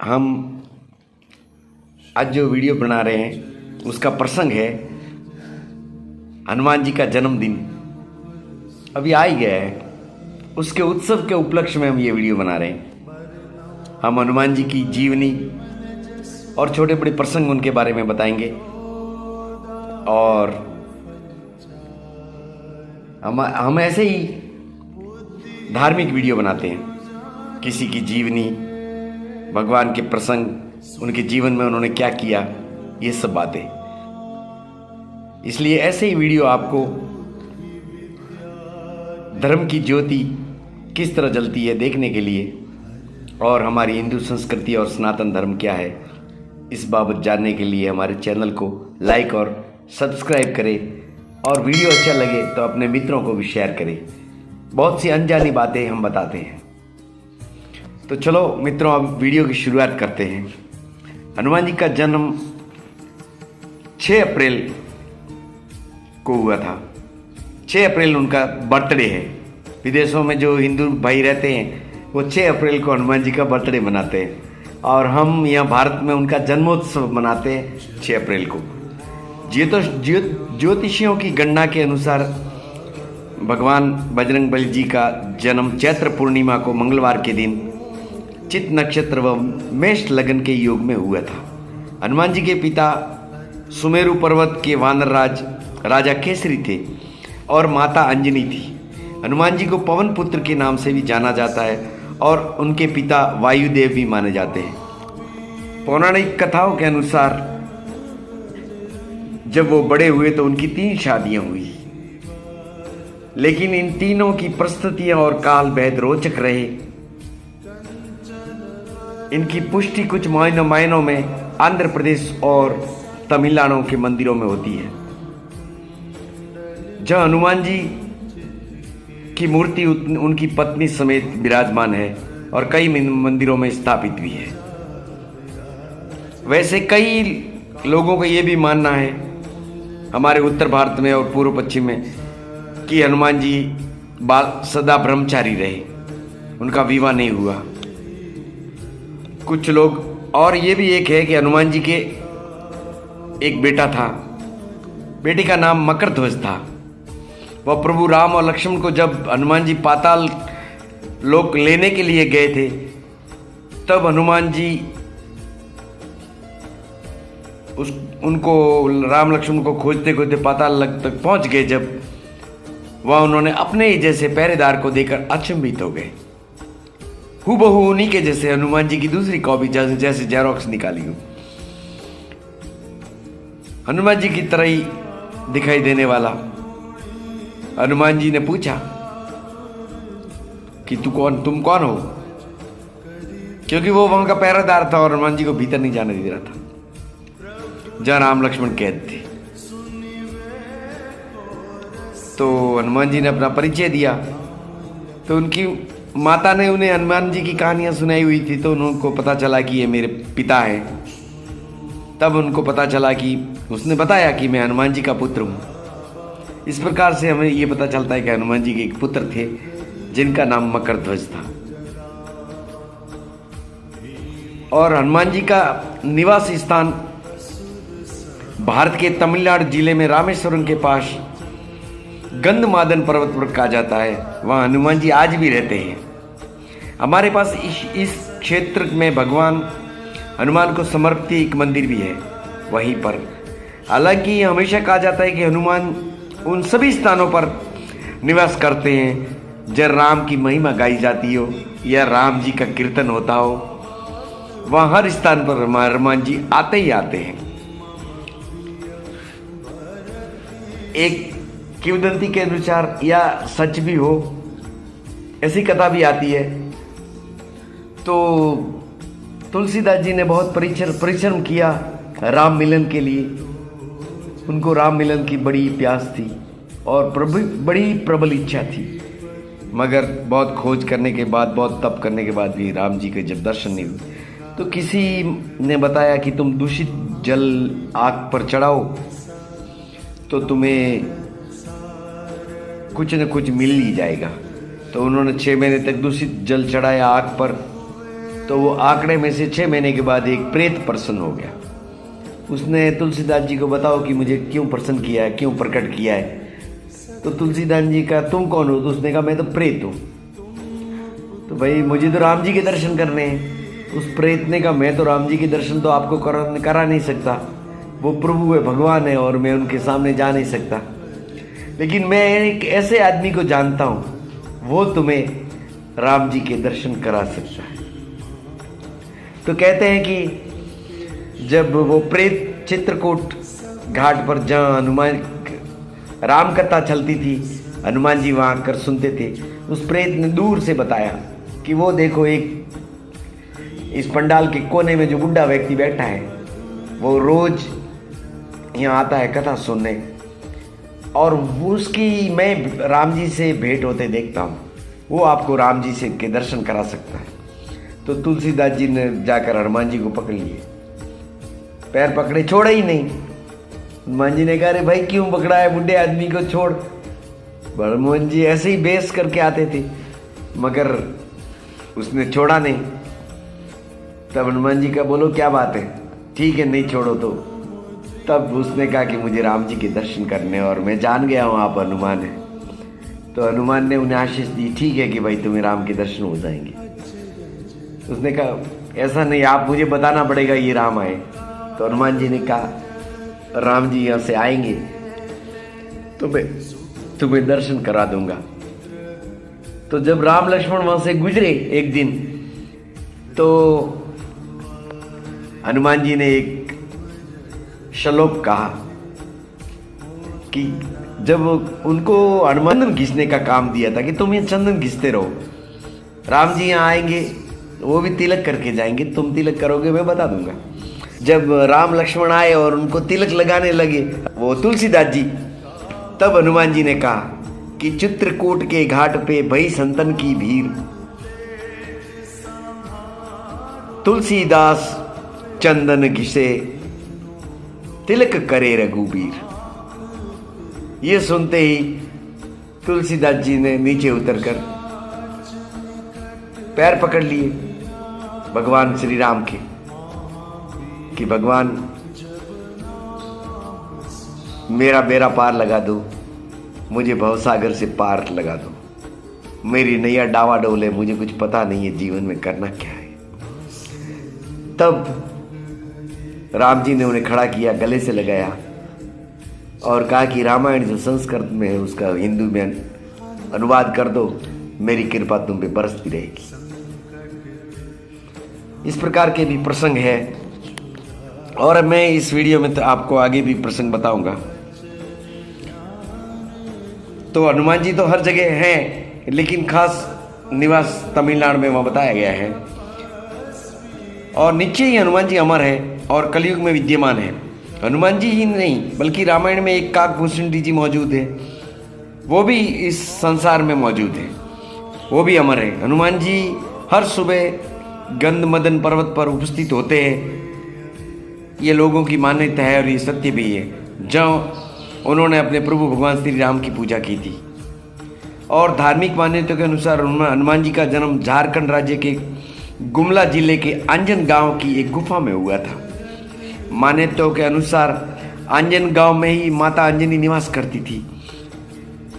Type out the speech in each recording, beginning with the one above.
हम आज जो वीडियो बना रहे हैं उसका प्रसंग है हनुमान जी का जन्मदिन अभी आ ही गया है। उसके उत्सव के उपलक्ष्य में हम ये वीडियो बना रहे हैं। हम हनुमान जी की जीवनी और छोटे बड़े प्रसंग उनके बारे में बताएंगे और हम ऐसे ही धार्मिक वीडियो बनाते हैं। किसी की जीवनी, भगवान के प्रसंग, उनके जीवन में उन्होंने क्या किया, ये सब बातें। इसलिए ऐसे ही वीडियो आपको धर्म की ज्योति किस तरह जलती है देखने के लिए और हमारी हिंदू संस्कृति और सनातन धर्म क्या है इस बाबत जानने के लिए हमारे चैनल को लाइक और सब्सक्राइब करें और वीडियो अच्छा लगे तो अपने मित्रों को भी शेयर करें। बहुत सी अनजानी बातें हम बताते हैं। तो चलो मित्रों, अब वीडियो की शुरुआत करते हैं। हनुमान जी का जन्म 6 अप्रैल को हुआ था। 6 अप्रैल उनका बर्थडे है। विदेशों में जो हिंदू भाई रहते हैं वो 6 अप्रैल को हनुमान जी का बर्थडे मनाते हैं और हम यहाँ भारत में उनका जन्मोत्सव मनाते हैं 6 अप्रैल को। ज्योतिषियों की गणना के अनुसार भगवान बजरंगबली जी का जन्म चैत्र पूर्णिमा को मंगलवार के दिन चित्त नक्षत्र व मेष लगन के योग में हुआ था। हनुमान जी के पिता सुमेरु पर्वत के वानरराज राजा केसरी थे और माता अंजनी थी। हनुमान जी को पवन पुत्र के नाम से भी जाना जाता है और उनके पिता वायुदेव भी माने जाते हैं। पौराणिक कथाओं के अनुसार जब वो बड़े हुए तो उनकी 3 शादियां हुई, लेकिन इन तीनों की परिस्थितियां और काल बेहद रोचक रहे। इनकी पुष्टि कुछ मायनों में आंध्र प्रदेश और तमिलनाडु के मंदिरों में होती है, जहां हनुमान जी की मूर्ति उनकी पत्नी समेत विराजमान है और कई मंदिरों में स्थापित भी है। वैसे कई लोगों का ये भी मानना है हमारे उत्तर भारत में और पूर्व पश्चिम में कि हनुमान जी सदा ब्रह्मचारी रहे, उनका विवाह नहीं हुआ। कुछ लोग और ये भी एक है कि हनुमान जी के एक बेटा था, बेटे का नाम मकरध्वज था। वह प्रभु राम और लक्ष्मण को जब हनुमान जी पाताल लोक लेने के लिए गए थे तब हनुमान जी उनको राम लक्ष्मण को खोजते खोजते पाताल तक पहुंच गए। जब वह उन्होंने अपने ही जैसे पहरेदार को देखकर अचंभित हो गए। हूबहू उन्हीं के जैसे हनुमान जी की दूसरी कॉपी जैसे जेरोक्स निकाली हो, हनुमान जी की तरह ही दिखाई देने वाला। हनुमान जी ने पूछा कि तुम कौन हो, क्योंकि वो वहां का पहरेदार था और हनुमान जी को भीतर नहीं जाने दे रहा था जहां राम लक्ष्मण कैद थे। तो हनुमान जी ने अपना परिचय दिया तो उनकी माता ने उन्हें हनुमान जी की कहानियां सुनाई हुई थी, तो उनको पता चला कि ये मेरे पिता है। तब उनको पता चला कि उसने बताया कि मैं हनुमान जी का पुत्र हूं। इस प्रकार से हमें ये पता चलता है कि हनुमान जी के एक पुत्र थे जिनका नाम मकरध्वज था। और हनुमान जी का निवास स्थान भारत के तमिलनाडु जिले में रामेश्वरम के पास गंधमादन पर्वत पर कहा जाता है। वहाँ हनुमान जी आज भी रहते हैं। हमारे पास इस क्षेत्र में भगवान हनुमान को समर्पित एक मंदिर भी है वहीं पर। हालांकि हमेशा कहा जाता है कि हनुमान उन सभी स्थानों पर निवास करते हैं जब राम की महिमा गाई जाती हो या राम जी का कीर्तन होता हो। वहाँ हर स्थान पर हनुमान जी आते ही आते हैं। एक किंवदंती के अनुसार या सच भी हो, ऐसी कथा भी आती है। तो तुलसीदास जी ने बहुत परिश्रम किया राम मिलन के लिए। उनको राम मिलन की बड़ी प्यास थी और बड़ी प्रबल इच्छा थी, मगर बहुत खोज करने के बाद, बहुत तप करने के बाद भी राम जी के जब दर्शन नहीं हुए तो किसी ने बताया कि तुम दूषित जल आग पर चढ़ाओ तो तुम्हें कुछ न कुछ मिल ही जाएगा। तो उन्होंने 6 महीने तक दूषित जल चढ़ाया आग पर तो वो आंकड़े में से 6 महीने के बाद एक प्रेत प्रसन्न हो गया। उसने तुलसीदास जी को बताओ कि मुझे क्यों प्रसन्न किया है, क्यों प्रकट किया है। तो तुलसीदास जी का तुम कौन हो? तो उसने कहा मैं तो प्रेत हूँ। तो भाई मुझे तो राम जी के दर्शन करने हैं। उस प्रेत ने कहा मैं तो राम जी के दर्शन तो आपको करा नहीं सकता, वो प्रभु है, भगवान है, और मैं उनके सामने जा नहीं सकता, लेकिन मैं एक ऐसे आदमी को जानता हूँ वो तुम्हें राम जी के दर्शन करा सकता है। तो कहते हैं कि जब वो प्रेत चित्रकूट घाट पर जहाँ हनुमान राम कथा चलती थी, हनुमान जी वहाँ आकर सुनते थे, उस प्रेत ने दूर से बताया कि वो देखो एक इस पंडाल के कोने में जो बुढ़ा व्यक्ति बैठा है, वो रोज यहाँ आता है कथा सुनने, और उसकी मैं राम जी से भेंट होते देखता हूँ, वो आपको राम जी से के दर्शन करा सकता है। तो तुलसीदास जी ने जाकर हनुमान जी को पकड़ लिए, पैर पकड़े, छोड़ा ही नहीं। हनुमान जी ने कहा अरे भाई क्यों पकड़ा है, बुढ़े आदमी को छोड़। हनुमान जी ऐसे ही बेस करके आते थे, मगर उसने छोड़ा नहीं। तब हनुमान जी का बोलो क्या बात है, ठीक है नहीं छोड़ो। तो तब उसने कहा कि मुझे राम जी के दर्शन करने, और मैं जान गया हूँ आप हनुमान हैं। तो हनुमान ने उन्हें आशीष दी, ठीक है कि भाई तुम्हें राम के दर्शन हो जाएंगे। उसने कहा ऐसा नहीं, आप मुझे बताना पड़ेगा ये राम आए। तो हनुमान जी ने कहा राम जी यहाँ से आएंगे तो मैं तुम्हें दर्शन करा दूंगा। तो जब राम लक्ष्मण वहां से गुजरे एक दिन, तो हनुमान जी ने एक श्लोक कहा कि जब उनको हनुमान घिसने का काम दिया था कि तुम ये चंदन घिसते रहो, राम जी यहाँ आएंगे वो भी तिलक करके जाएंगे, तुम तिलक करोगे मैं बता दूंगा। जब राम लक्ष्मण आए और उनको तिलक लगाने लगे वो तुलसीदास जी, तब हनुमान जी ने कहा कि चित्रकूट के घाट पे भई संतन की भीड़, तुलसीदास चंदन घिसे तिलक करे रघुबीर। ये सुनते ही तुलसीदास जी ने नीचे उतरकर पैर पकड़ लिए भगवान श्री राम के कि भगवान मेरा बेड़ा पार लगा दो, मुझे भवसागर से पार लगा दो, मेरी नैया डावा डोले, मुझे कुछ पता नहीं है जीवन में करना क्या है। तब राम जी ने उन्हें खड़ा किया, गले से लगाया और कहा कि रामायण जो संस्कृत में है उसका हिंदू में अनुवाद कर दो, मेरी कृपा तुम पे बरसती रहेगी। इस प्रकार के भी प्रसंग है, और मैं इस वीडियो में तो आपको आगे भी प्रसंग बताऊंगा। तो हनुमान जी तो हर जगह हैं, लेकिन खास निवास तमिलनाडु में वहाँ बताया गया है, और नीचे ही हनुमान जी अमर है और कलयुग में विद्यमान है। हनुमान जी ही नहीं बल्कि रामायण में एक काकभूषण जी मौजूद है, वो भी इस संसार में मौजूद है, वो भी अमर है। हनुमान जी हर सुबह गंधमदन पर्वत पर उपस्थित होते हैं, ये लोगों की मान्यता है और ये सत्य भी है। जहाँ उन्होंने अपने प्रभु भगवान श्री राम की पूजा की थी, और धार्मिक मान्यता के अनुसार हनुमान जी का जन्म झारखंड राज्य के गुमला जिले के अंजन गांव की एक गुफा में हुआ था। मान्यताओं के अनुसार अंजन गांव में ही माता अंजनी निवास करती थी,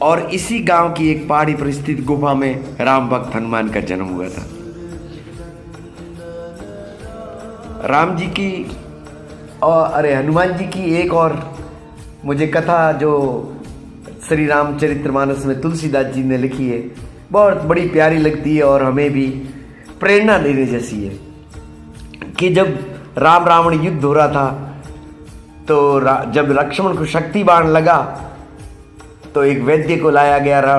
और इसी गांव की एक पहाड़ी पर स्थित गुफा में राम भक्त हनुमान का जन्म हुआ था। राम जी की और हनुमान जी की एक और मुझे कथा जो श्री रामचरितमानस में तुलसीदास जी ने लिखी है, बहुत बड़ी प्यारी लगती है और हमें भी प्रेरणा देने जैसी है। कि जब राम रावण युद्ध हो रहा था, तो जब लक्ष्मण को शक्ति बाण लगा तो एक वैद्य को लाया गया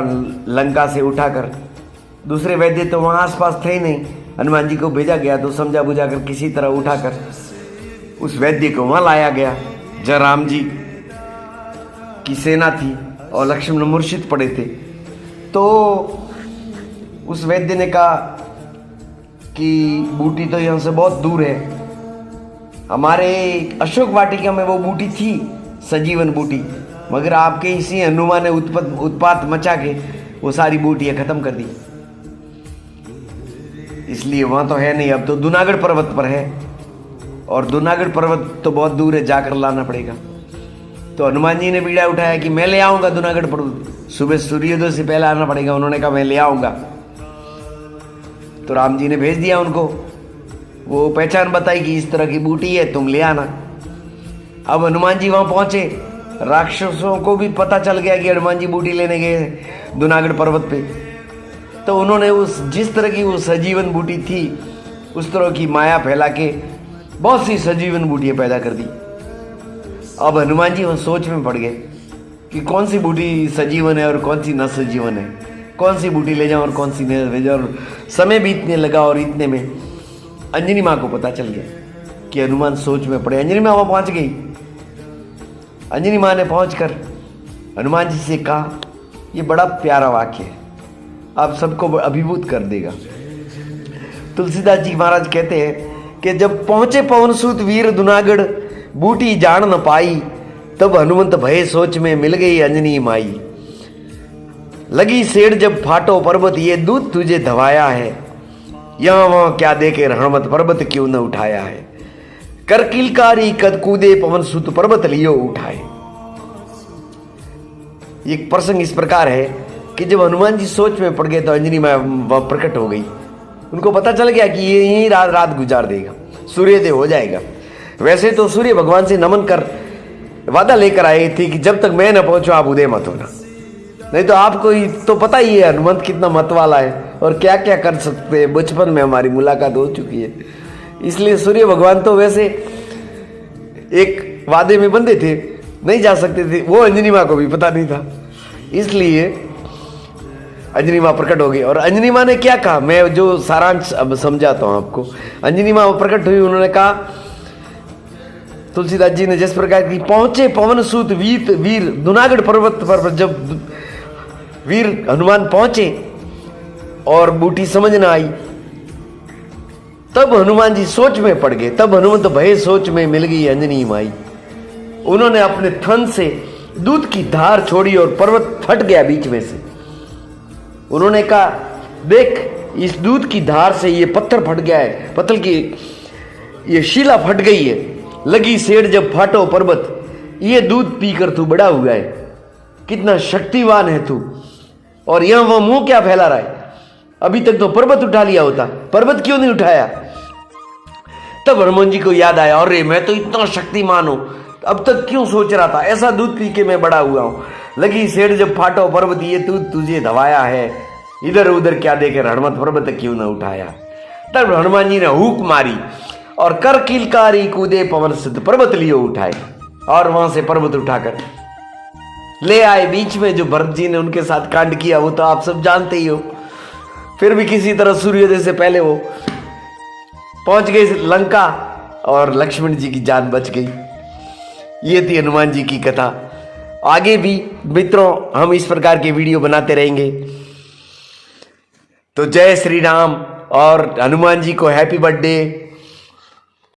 लंका से उठाकर। दूसरे वैद्य तो वहाँ आसपास थे ही नहीं, हनुमान जी को भेजा गया तो समझा बुझा कर किसी तरह उठाकर उस वैद्य को वहाँ लाया गया जहाँ राम जी की सेना थी और लक्ष्मण मूर्छित पड़े थे। तो उस वैद्य ने कहा कि बूटी तो यहाँ से बहुत दूर है, हमारे अशोक वाटिका में वो बूटी थी, सजीवन बूटी, मगर आपके इसी हनुमान ने उत्पात मचा के वो सारी बूटियाँ खत्म कर दी। इसलिए वहाँ तो है नहीं, अब तो जूनागढ़ पर्वत पर है, और जूनागढ़ पर्वत तो बहुत दूर है, जाकर लाना पड़ेगा। तो हनुमान जी ने बीड़ा उठाया कि मैं ले आऊँगा जूनागढ़ पर्वत, सुबह सूर्योदय से पहले आना पड़ेगा। उन्होंने कहा मैं ले आऊँगा। तो राम जी ने भेज दिया उनको, वो पहचान बताई कि इस तरह की बूटी है, तुम ले आना। अब हनुमान जी वहाँ पहुँचे, राक्षसों को भी पता चल गया कि हनुमान जी बूटी लेने गए जूनागढ़ पर्वत पे। तो उन्होंने उस जिस तरह की वो सजीवन बूटी थी, उस तरह की माया फैला के बहुत सी सजीवन बूटियाँ पैदा कर दी। अब हनुमान जी वो सोच में पड़ गए कि कौन सी बूटी सजीवन है और कौन सी न सजीवन है, कौन सी बूटी ले जाऊँ और कौन सी नहीं ले जाऊँ। और समय बीतने लगा, और इतने में अंजनी माँ को पता चल गया कि हनुमान सोच में पड़े। अंजनी माँ वहाँ पहुँच गई। अंजनी माँ ने पहुँचकर हनुमान जी से कहा, ये बड़ा प्यारा वाक्य है, आप सबको अभिभूत कर देगा। तुलसीदास जी महाराज कहते हैं कि जब पहुँचे पवनसुत वीर जूनागढ़, बूटी जान न पाई, तब हनुमंत भय सोच में मिल गई अंजनी माई। लगी सेठ जब फाटो पर्वत, ये दूध तुझे धवाया है, यहाँ वहाँ क्या देखे हनुमत पर्वत क्यों न उठाया है। कर किलकारी कद कूदे पवन सुत पर्वत लियो उठाए। एक प्रसंग इस प्रकार है कि जब हनुमान जी सोच में पड़ गए तो अंजनी माँ प्रकट हो गई। उनको पता चल गया कि ये यही रात गुजार देगा, सूर्योदय हो जाएगा। वैसे तो सूर्य भगवान से नमन कर वादा लेकर आए थे कि जब तक मैं न पहुंचूं आप उदय मत होना, नहीं तो आपको तो पता ही है हनुमंत कितना मत वाला है और क्या क्या कर सकते हैं। बचपन में हमारी मुलाकात हो चुकी है, इसलिए सूर्य भगवान तो वैसे एक वादे में बंधे थे, नहीं जा सकते थे। वो अंजनी माँ को भी पता नहीं था, इसलिए अंजनी माँ प्रकट हो गई। और अंजनी माँ ने क्या कहा, मैं जो सारांश अब समझाता हूँ आपको। अंजनी माँ प्रकट हुई, उन्होंने कहा, तुलसीदास जी ने जिस प्रकार की, पहुंचे पवनसुत वीर जूनागढ़ पर्वत पर, जब वीर हनुमान पहुंचे और बूटी समझ न आई, तब हनुमान जी सोच में पड़ गए। तब हनुमंत भय सोच में मिल गई अंजनी माई। उन्होंने अपने थन से दूध की धार छोड़ी और पर्वत फट गया बीच में से। उन्होंने कहा, देख इस दूध की धार से ये पत्थर फट गया है, पत्थर की ये शिला फट गई है। लगी सेठ जब फाटो पर्वत, ये दूध पीकर तू बड़ा हुआ है, कितना शक्तिवान है तू, और यहां वह मुंह क्या फैला रहा है। अभी तक तो पर्वत उठा लिया होता, पर्वत क्यों नहीं उठाया। तब हनुमान जी को याद आया, अरे मैं तो इतना शक्तिमान हूं, अब तक क्यों सोच रहा था, ऐसा दूध पी के मैं बड़ा हुआ हूं। लगी सेठ जब फाटो पर्वत, ये दूध तुझे धवाया है, इधर उधर क्या देखे हनुमत पर्वत क्यों न उठाया। तब हनुमान जी ने हुक मारी और कर किलकारी कूदे पवन सुत पर्वत लियो उठाए, और वहां से पर्वत उठाकर ले आए। बीच में जो भरत जी ने उनके साथ कांड किया वो तो आप सब जानते ही हो। फिर भी किसी तरह सूर्योदय से पहले वो पहुंच गए लंका और लक्ष्मण जी की जान बच गई। ये थी हनुमान जी की कथा। आगे भी मित्रों हम इस प्रकार के वीडियो बनाते रहेंगे। तो जय श्री राम और हनुमान जी को हैप्पी बर्थडे।